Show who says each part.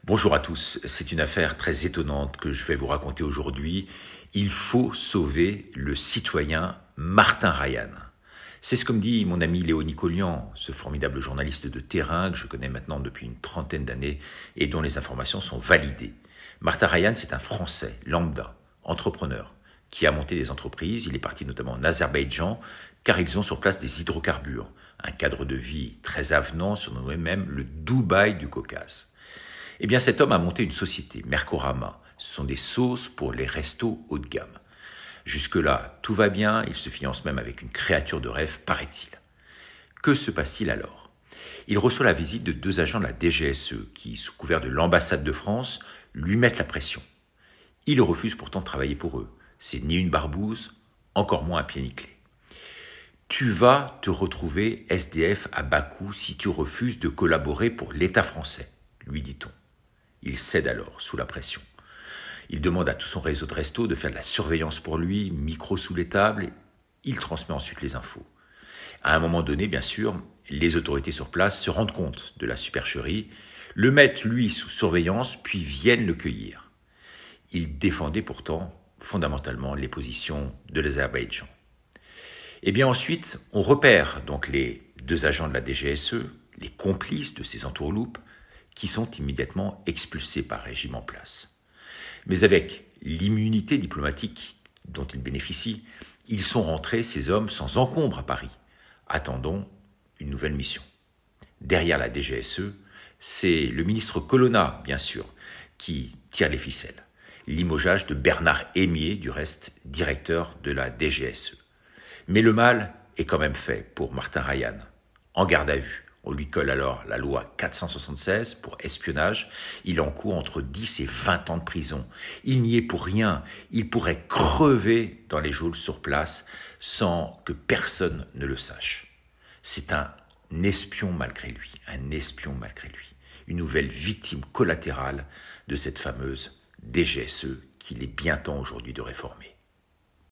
Speaker 1: Bonjour à tous, c'est une affaire très étonnante que je vais vous raconter aujourd'hui. Il faut sauver le citoyen Martin Ryan. C'est ce que me dit mon ami Léo Nicolian, ce formidable journaliste de terrain que je connais maintenant depuis une trentaine d'années et dont les informations sont validées. Martin Ryan, c'est un Français, lambda, entrepreneur, qui a monté des entreprises. Il est parti notamment en Azerbaïdjan, car ils ont sur place des hydrocarbures, un cadre de vie très avenant, surnommé même le Dubaï du Caucase. Eh bien, cet homme a monté une société, Mercorama. Ce sont des sauces pour les restos haut de gamme. Jusque-là, tout va bien, il se finance même avec une créature de rêve, paraît-il. Que se passe-t-il alors? Il reçoit la visite de deux agents de la DGSE qui, sous couvert de l'ambassade de France, lui mettent la pression. Il refuse pourtant de travailler pour eux. C'est ni une barbouze, encore moins un pied nickelé. Tu vas te retrouver SDF à Bakou si tu refuses de collaborer pour l'État français, lui dit-on. Il cède alors, sous la pression. Il demande à tout son réseau de restos de faire de la surveillance pour lui, micro sous les tables. Il transmet ensuite les infos. À un moment donné, bien sûr, les autorités sur place se rendent compte de la supercherie, le mettent, lui, sous surveillance, puis viennent le cueillir. Il défendait pourtant, fondamentalement, les positions de l'Azerbaïdjan. Et bien ensuite, on repère donc les deux agents de la DGSE, les complices de ces entourloupes, qui sont immédiatement expulsés par régime en place. Mais avec l'immunité diplomatique dont ils bénéficient, ils sont rentrés, ces hommes, sans encombre à Paris. Attendons une nouvelle mission. Derrière la DGSE, c'est le ministre Colonna, bien sûr, qui tire les ficelles. Limogeage de Bernard Hémier, du reste directeur de la DGSE. Mais le mal est quand même fait pour Martin Ryan, en garde à vue. On lui colle alors la loi 476 pour espionnage. Il encourt entre 10 et 20 ans de prison. Il n'y est pour rien. Il pourrait crever dans les geôles sur place sans que personne ne le sache. C'est un espion malgré lui, un espion malgré lui. Une nouvelle victime collatérale de cette fameuse DGSE qu'il est bien temps aujourd'hui de réformer.